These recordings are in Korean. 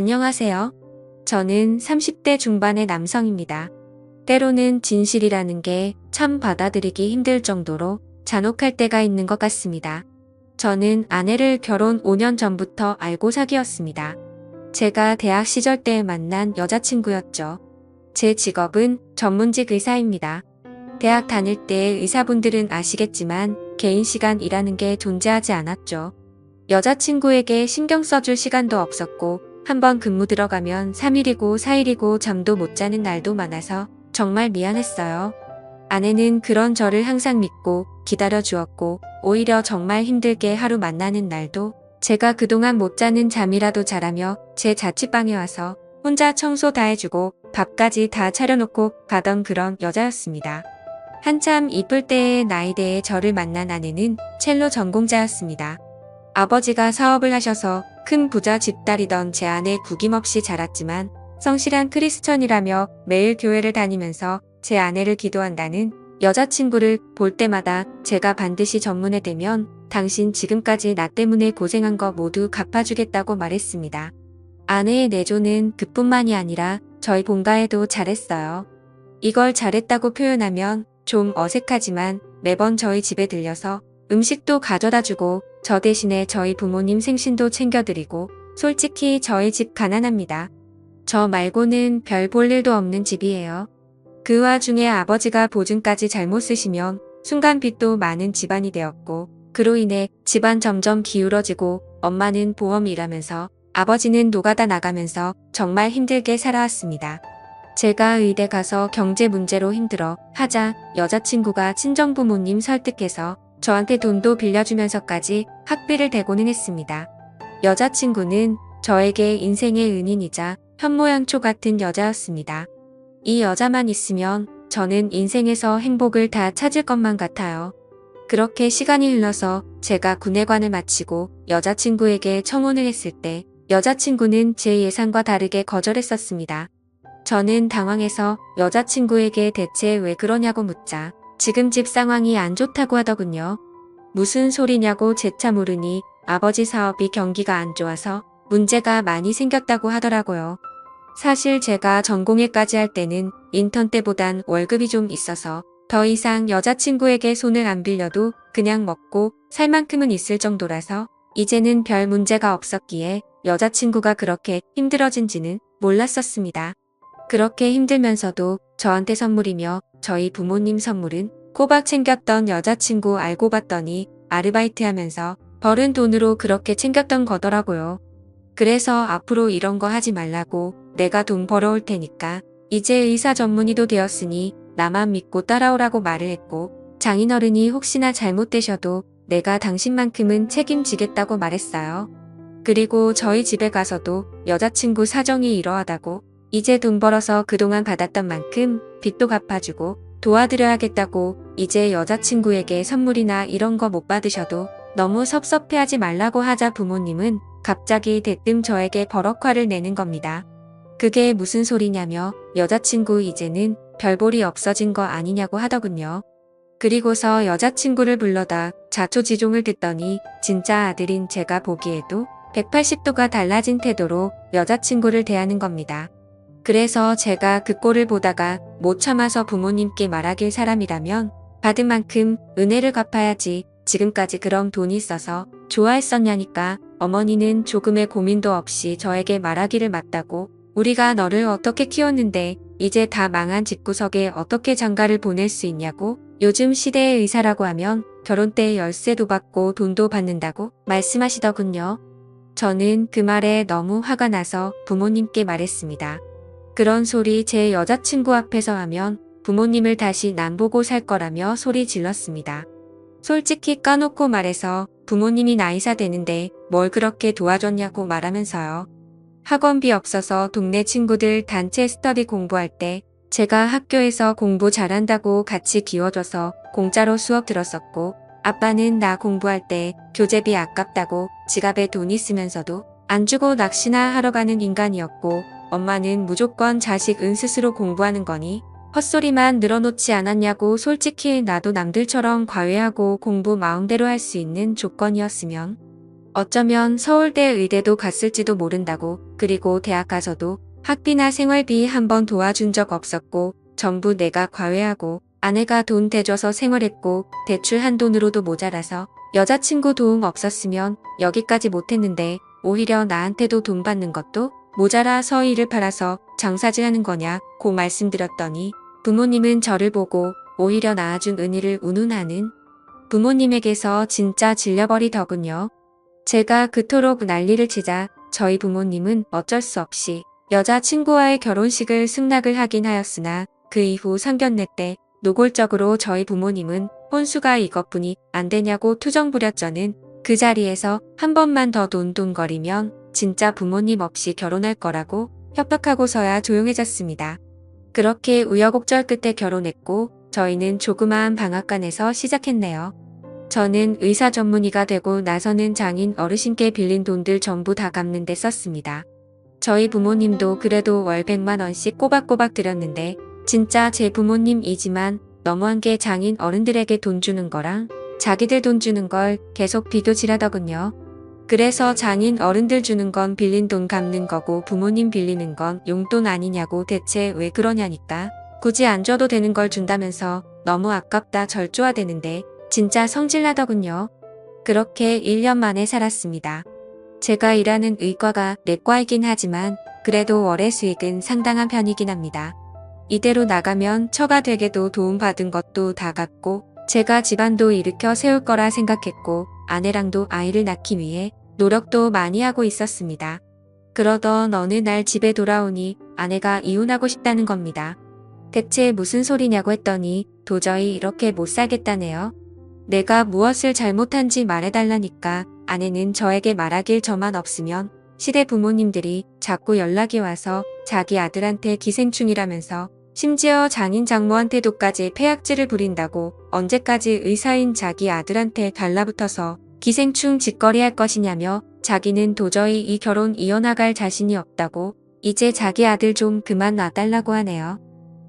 안녕하세요. 저는 30대 중반의 남성입니다. 때로는 진실이라는 게 참 받아들이기 힘들 정도로 잔혹할 때가 있는 것 같습니다. 저는 아내를 결혼 5년 전부터 알고 사귀었습니다. 제가 대학 시절 때 만난 여자친구였죠. 제 직업은 전문직 의사입니다. 대학 다닐 때 의사분들은 아시겠지만 개인 시간이라는 게 존재하지 않았죠. 여자친구에게 신경 써줄 시간도 없었고 한번 근무 들어가면 3일이고 4일이고 잠도 못 자는 날도 많아서 정말 미안했어요. 아내는 그런 저를 항상 믿고 기다려 주었고 오히려 정말 힘들게 하루 만나는 날도 제가 그동안 못 자는 잠이라도 자라며 제 자취방에 와서 혼자 청소 다 해주고 밥까지 다 차려놓고 가던 그런 여자였습니다. 한참 이쁠 때의 나이대에 저를 만난 아내는 첼로 전공자였습니다. 아버지가 사업을 하셔서 큰 부자 집딸이던 제 아내 구김없이 자랐지만 성실한 크리스천이라며 매일 교회를 다니면서 제 아내를 기도한다는 여자친구를 볼 때마다 제가 반드시 전문에 되면 당신 지금까지 나 때문에 고생한 거 모두 갚아주겠다고 말했습니다. 아내의 내조는 그뿐만이 아니라 저희 본가에도 잘했어요. 이걸 잘했다고 표현하면 좀 어색하지만 매번 저희 집에 들려서 음식도 가져다 주고 저 대신에 저희 부모님 생신도 챙겨드리고 솔직히 저희 집 가난합니다. 저 말고는 별 볼 일도 없는 집이에요. 그 와중에 아버지가 보증까지 잘못 쓰시면 순간 빚도 많은 집안이 되었고 그로 인해 집안 점점 기울어지고 엄마는 보험 일하면서 아버지는 노가다 나가면서 정말 힘들게 살아왔습니다. 제가 의대 가서 경제 문제로 힘들어 하자 여자친구가 친정부모님 설득해서 저한테 돈도 빌려주면서까지 학비를 대고는 했습니다. 여자친구는 저에게 인생의 은인이자 현모양초 같은 여자였습니다. 이 여자만 있으면 저는 인생에서 행복을 다 찾을 것만 같아요. 그렇게 시간이 흘러서 제가 군의관을 마치고 여자친구에게 청혼을 했을 때 여자친구는 제 예상과 다르게 거절했었습니다. 저는 당황해서 여자친구에게 대체 왜 그러냐고 묻자 지금 집 상황이 안 좋다고 하더군요. 무슨 소리냐고 재차 물으니 아버지 사업이 경기가 안 좋아서 문제가 많이 생겼다고 하더라고요. 사실 제가 전공의까지 할 때는 인턴 때보단 월급이 좀 있어서 더 이상 여자친구에게 손을 안 빌려도 그냥 먹고 살 만큼은 있을 정도라서 이제는 별 문제가 없었기에 여자친구가 그렇게 힘들어진지는 몰랐었습니다. 그렇게 힘들면서도 저한테 선물이며 저희 부모님 선물은 꼬박 챙겼던 여자친구 알고 봤더니 아르바이트 하면서 벌은 돈으로 그렇게 챙겼던 거더라고요. 그래서 앞으로 이런 거 하지 말라고 내가 돈 벌어올 테니까 이제 의사 전문의도 되었으니 나만 믿고 따라오라고 말을 했고 장인어른이 혹시나 잘못되셔도 내가 당신만큼은 책임지겠다고 말했어요. 그리고 저희 집에 가서도 여자친구 사정이 이러하다고 이제 돈 벌어서 그동안 받았던 만큼 빚도 갚아주고 도와드려야겠다고 이제 여자친구에게 선물이나 이런 거 못 받으셔도 너무 섭섭해하지 말라고 하자 부모님은 갑자기 대뜸 저에게 버럭화를 내는 겁니다. 그게 무슨 소리냐며 여자친구 이제는 별볼이 없어진 거 아니냐고 하더군요. 그리고서 여자친구를 불러다 자초지종을 듣더니 진짜 아들인 제가 보기에도 180도가 달라진 태도로 여자친구를 대하는 겁니다. 그래서 제가 그 꼴을 보다가 못 참아서 부모님께 말하길 사람이라면 받은 만큼 은혜를 갚아야지 지금까지 그럼 돈이 있어서 좋아했었냐니까 어머니는 조금의 고민도 없이 저에게 말하기를 맞다고 우리가 너를 어떻게 키웠는데 이제 다 망한 집구석에 어떻게 장가를 보낼 수 있냐고 요즘 시대의 의사라고 하면 결혼 때 열쇠도 받고 돈도 받는다고 말씀하시더군요. 저는 그 말에 너무 화가 나서 부모님께 말했습니다. 그런 소리 제 여자친구 앞에서 하면 부모님을 다시 남 보고 살 거라며 소리 질렀습니다. 솔직히 까놓고 말해서 부모님이 나이사 되는데 뭘 그렇게 도와줬냐고 말하면서요. 학원비 없어서 동네 친구들 단체 스터디 공부할 때 제가 학교에서 공부 잘한다고 같이 기워줘서 공짜로 수업 들었었고 아빠는 나 공부할 때 교재비 아깝다고 지갑에 돈 있으면서도 안 주고 낚시나 하러 가는 인간이었고 엄마는 무조건 자식 은 스스로 공부하는 거니 헛소리만 늘어놓지 않았냐고 솔직히 나도 남들처럼 과외하고 공부 마음대로 할 수 있는 조건이었으면 어쩌면 서울대 의대도 갔을지도 모른다고. 그리고 대학 가서도 학비나 생활비 한 번 도와준 적 없었고 전부 내가 과외하고 아내가 돈 대줘서 생활했고 대출 한 돈으로도 모자라서 여자친구 도움 없었으면 여기까지 못했는데 오히려 나한테도 돈 받는 것도 모자라서 이를 팔아서 장사질 하는 거냐고 말씀드렸더니 부모님은 저를 보고 오히려 낳아준 은희를 운운하는 부모님에게서 진짜 질려버리더군요. 제가 그토록 난리를 치자 저희 부모님은 어쩔 수 없이 여자친구와의 결혼식을 승낙을 하긴 하였으나 그 이후 상견례 때 노골적으로 저희 부모님은 혼수가 이것뿐이 안 되냐고 투정 부렸저는 그 자리에서 한 번만 더 돈돈거리면 진짜 부모님 없이 결혼할 거라고 협박하고서야 조용해졌습니다. 그렇게 우여곡절 끝에 결혼했고 저희는 조그마한 방앗간에서 시작했네요. 저는 의사 전문의가 되고 나서는 장인 어르신께 빌린 돈들 전부 다 갚는 데 썼습니다. 저희 부모님도 그래도 월 100만 원씩 꼬박꼬박 드렸는데 진짜 제 부모님이지만 너무한 게 장인 어른들에게 돈 주는 거랑 자기들 돈 주는 걸 계속 비교질하더군요. 그래서 장인 어른들 주는 건 빌린 돈 갚는 거고 부모님 빌리는 건 용돈 아니냐고 대체 왜 그러냐니까. 굳이 안 줘도 되는 걸 준다면서 너무 아깝다 절조하대는데 진짜 성질나더군요. 그렇게 1년 만에 살았습니다. 제가 일하는 의과가 내과이긴 하지만 그래도 월의 수익은 상당한 편이긴 합니다. 이대로 나가면 처가 댁에도 도움받은 것도 다 갚고 제가 집안도 일으켜 세울 거라 생각했고 아내랑도 아이를 낳기 위해 노력도 많이 하고 있었습니다. 그러던 어느 날 집에 돌아오니 아내가 이혼하고 싶다는 겁니다. 대체 무슨 소리냐고 했더니 도저히 이렇게 못 살겠다네요. 내가 무엇을 잘못한지 말해달라니까 아내는 저에게 말하길 저만 없으면 시댁 부모님들이 자꾸 연락이 와서 자기 아들한테 기생충이라면서 심지어 장인 장모한테도까지 폐악질을 부린다고 언제까지 의사인 자기 아들한테 달라붙어서 기생충 짓거리 할 것이냐며 자기는 도저히 이 결혼 이어나갈 자신이 없다고 이제 자기 아들 좀 그만 놔달라고 하네요.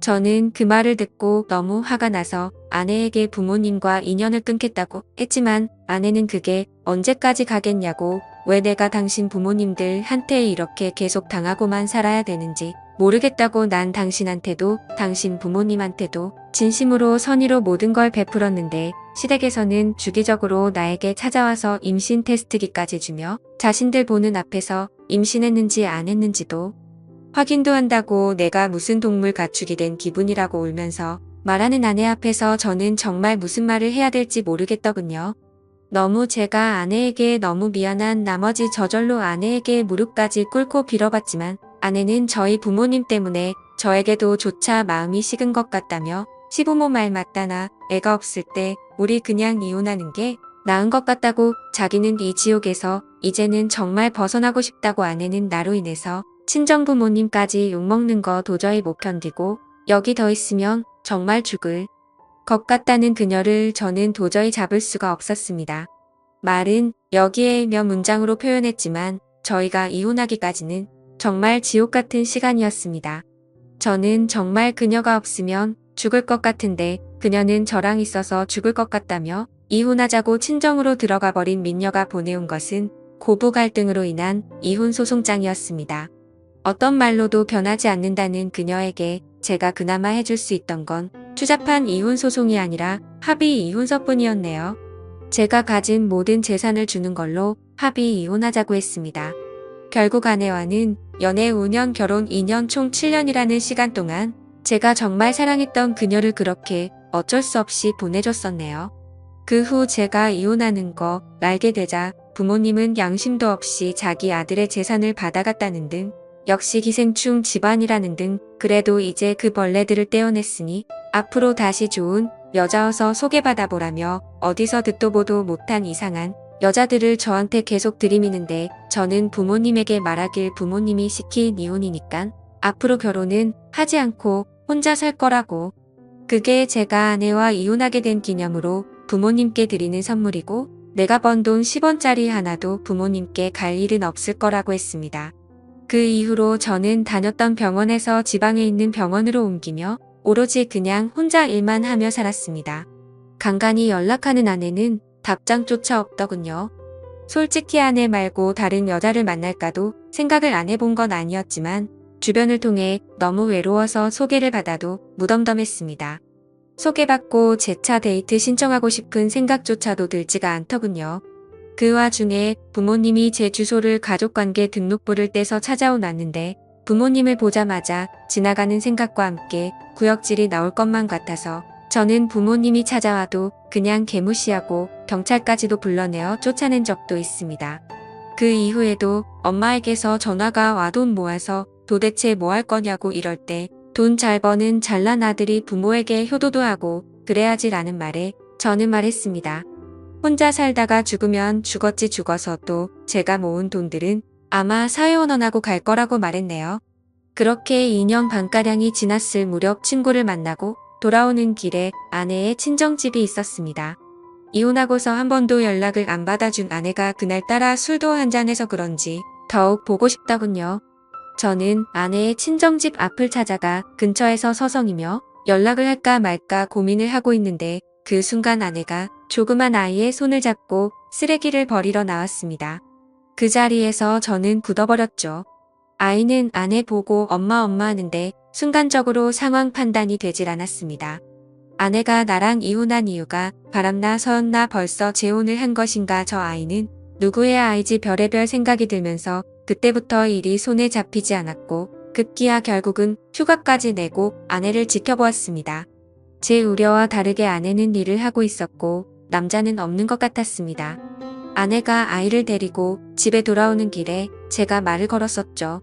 저는 그 말을 듣고 너무 화가 나서 아내에게 부모님과 인연을 끊겠다고 했지만 아내는 그게 언제까지 가겠냐고 왜 내가 당신 부모님들 한테 이렇게 계속 당하고만 살아야 되는지 모르겠다고 난 당신한테도 당신 부모님한테도 진심으로 선의로 모든 걸 베풀었는데 시댁에서는 주기적으로 나에게 찾아와서 임신 테스트기까지 주며 자신들 보는 앞에서 임신했는지 안 했는지도 확인도 한다고 내가 무슨 동물 가축이 된 기분이라고 울면서 말하는 아내 앞에서 저는 정말 무슨 말을 해야 될지 모르겠더군요. 너무 제가 아내에게 너무 미안한 나머지 저절로 아내에게 무릎까지 꿇고 빌어봤지만 아내는 저희 부모님 때문에 저에게도 조차 마음이 식은 것 같다며 시부모 말 맞다나 애가 없을 때 우리 그냥 이혼하는 게 나은 것 같다고 자기는 이 지옥에서 이제는 정말 벗어나고 싶다고 아내는 나로 인해서 친정부모님까지 욕먹는 거 도저히 못 견디고 여기 더 있으면 정말 죽을 것 같다는 그녀를 저는 도저히 잡을 수가 없었습니다. 말은 여기에 몇 문장으로 표현했지만 저희가 이혼하기까지는 정말 지옥 같은 시간이었습니다. 저는 정말 그녀가 없으면 죽을 것 같은데 그녀는 저랑 있어서 죽을 것 같다며 이혼하자고 친정으로 들어가 버린 민녀가 보내온 것은 고부 갈등으로 인한 이혼 소송장이었습니다. 어떤 말로도 변하지 않는다는 그녀에게 제가 그나마 해줄 수 있던 건 추잡한 이혼 소송이 아니라 합의 이혼서뿐이었네요. 제가 가진 모든 재산을 주는 걸로 합의 이혼하자고 했습니다. 결국 아내와는 연애 5년 결혼 2년 총 7년이라는 시간 동안 제가 정말 사랑했던 그녀를 그렇게 어쩔 수 없이 보내줬었네요. 그 후 제가 이혼하는 거 알게 되자 부모님은 양심도 없이 자기 아들의 재산을 받아갔다는 등 역시 기생충 집안이라는 등 그래도 이제 그 벌레들을 떼어냈으니 앞으로 다시 좋은 여자어서 소개받아보라며 어디서 듣도 보도 못한 이상한 여자들을 저한테 계속 들이미는데 저는 부모님에게 말하길 부모님이 시킨 이혼이니깐 앞으로 결혼은 하지 않고 혼자 살 거라고. 그게 제가 아내와 이혼하게 된 기념으로 부모님께 드리는 선물이고 내가 번 돈 10원짜리 하나도 부모님께 갈 일은 없을 거라고 했습니다. 그 이후로 저는 다녔던 병원에서 지방에 있는 병원으로 옮기며 오로지 그냥 혼자 일만 하며 살았습니다. 간간히 연락하는 아내는 답장조차 없더군요. 솔직히 아내 말고 다른 여자를 만날까도 생각을 안 해본 건 아니었지만 주변을 통해 너무 외로워서 소개를 받아도 무덤덤했습니다. 소개받고 재차 데이트 신청하고 싶은 생각조차도 들지가 않더군요. 그 와중에 부모님이 제 주소를 가족관계 등록부를 떼서 찾아오 놨는데 부모님을 보자마자 지나가는 생각과 함께 구역질이 나올 것만 같아서 저는 부모님이 찾아와도 그냥 개무시하고 경찰까지도 불러내어 쫓아낸 적도 있습니다. 그 이후에도 엄마에게서 전화가 와 돈 모아서 도대체 뭐 할 거냐고 이럴 때 돈 잘 버는 잘난 아들이 부모에게 효도도 하고 그래야지 라는 말에 저는 말했습니다. 혼자 살다가 죽으면 죽었지 죽어서 또 제가 모은 돈들은 아마 사회원원하고 갈 거라고 말했네요. 그렇게 2년 반가량이 지났을 무렵 친구를 만나고 돌아오는 길에 아내의 친정집이 있었습니다. 이혼하고서 한 번도 연락을 안 받아준 아내가 그날따라 술도 한잔해서 그런지 더욱 보고 싶더군요. 저는 아내의 친정집 앞을 찾아가 근처에서 서성이며 연락을 할까 말까 고민을 하고 있는데 그 순간 아내가 조그만 아이의 손을 잡고 쓰레기를 버리러 나왔습니다. 그 자리에서 저는 굳어버렸죠. 아이는 아내 보고 엄마 하는데 순간적으로 상황 판단이 되질 않았습니다. 아내가 나랑 이혼한 이유가 바람나 서였나 벌써 재혼을 한 것인가 저 아이는 누구의 아이지 별의별 생각이 들면서 그때부터 일이 손에 잡히지 않았고 급기야 결국은 휴가까지 내고 아내를 지켜보았습니다. 제 우려와 다르게 아내는 일을 하고 있었고 남자는 없는 것 같았습니다. 아내가 아이를 데리고 집에 돌아오는 길에 제가 말을 걸었었죠.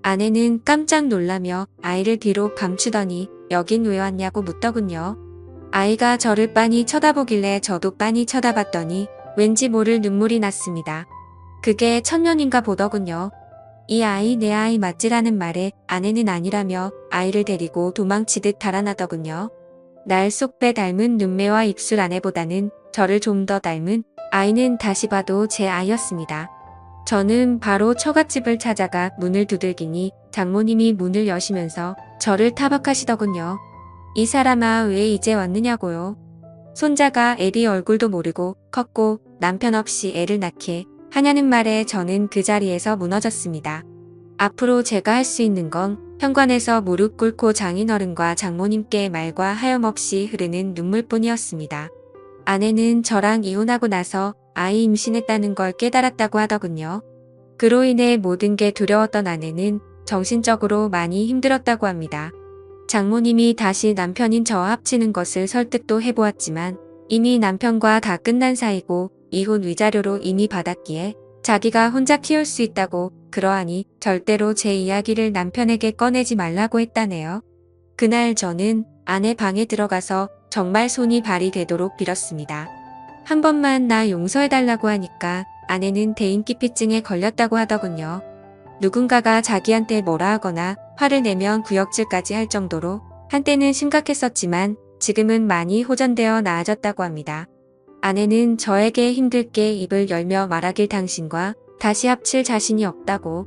아내는 깜짝 놀라며 아이를 뒤로 감추더니 여긴 왜 왔냐고 묻더군요. 아이가 저를 빤히 쳐다보길래 저도 빤히 쳐다봤더니 왠지 모를 눈물이 났습니다. 그게 천년인가 보더군요. 이 아이 내 아이 맞지라는 말에 아내는 아니라며 아이를 데리고 도망치듯 달아나더군요. 날 쏙빼 닮은 눈매와 입술 아내보다는 저를 좀 더 닮은 아이는 다시 봐도 제 아이였습니다. 저는 바로 처갓집을 찾아가 문을 두들기니 장모님이 문을 여시면서 저를 타박하시더군요. 이 사람아 왜 이제 왔느냐고요. 손자가 애비 얼굴도 모르고 컸고 남편 없이 애를 낳게 하냐는 말에 저는 그 자리에서 무너졌습니다. 앞으로 제가 할 수 있는 건 현관에서 무릎 꿇고 장인어른과 장모님께 말과 하염없이 흐르는 눈물뿐이었습니다. 아내는 저랑 이혼하고 나서 아이 임신했다는 걸 깨달았다고 하더군요. 그로 인해 모든 게 두려웠던 아내는 정신적으로 많이 힘들었다고 합니다. 장모님이 다시 남편인 저와 합치는 것을 설득도 해보았지만 이미 남편과 다 끝난 사이고 이혼 위자료로 이미 받았기에 자기가 혼자 키울 수 있다고 그러하니 절대로 제 이야기를 남편에게 꺼내지 말라고 했다네요. 그날 저는 아내 방에 들어가서 정말 손이 발이 되도록 빌었습니다. 한 번만 나 용서해달라고 하니까 아내는 대인기피증에 걸렸다고 하더군요. 누군가가 자기한테 뭐라 하거나 화를 내면 구역질까지 할 정도로 한때는 심각했었지만 지금은 많이 호전되어 나아졌다고 합니다. 아내는 저에게 힘들게 입을 열며 말하길 당신과 다시 합칠 자신이 없다고.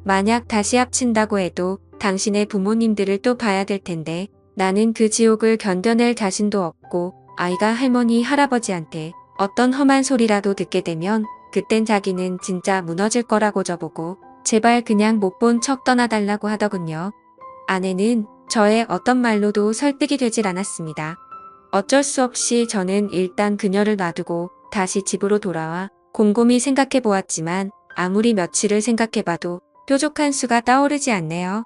만약 다시 합친다고 해도 당신의 부모님들을 또 봐야 될 텐데 나는 그 지옥을 견뎌낼 자신도 없고 아이가 할머니 할아버지한테 어떤 험한 소리라도 듣게 되면 그땐 자기는 진짜 무너질 거라고 저보고 제발 그냥 못 본 척 떠나달라고 하더군요. 아내는 저의 어떤 말로도 설득이 되질 않았습니다. 어쩔 수 없이 저는 일단 그녀를 놔두고 다시 집으로 돌아와 곰곰이 생각해 보았지만 아무리 며칠을 생각해봐도 뾰족한 수가 떠오르지 않네요.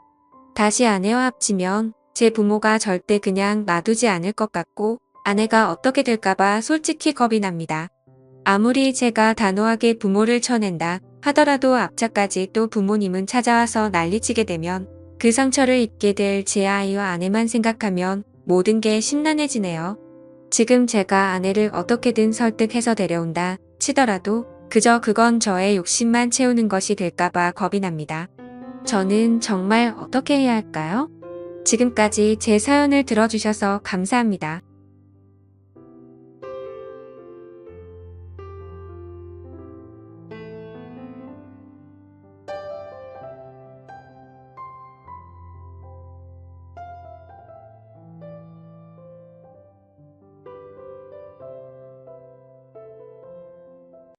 다시 아내와 합치면 제 부모가 절대 그냥 놔두지 않을 것 같고 아내가 어떻게 될까봐 솔직히 겁이 납니다. 아무리 제가 단호하게 부모를 쳐낸다 하더라도 앞차까지 또 부모님은 찾아와서 난리치게 되면 그 상처를 입게 될 제 아이와 아내만 생각하면 모든 게 심란해지네요. 지금 제가 아내를 어떻게든 설득해서 데려온다 치더라도 그저 그건 저의 욕심만 채우는 것이 될까봐 겁이 납니다. 저는 정말 어떻게 해야 할까요? 지금까지 제 사연을 들어주셔서 감사합니다.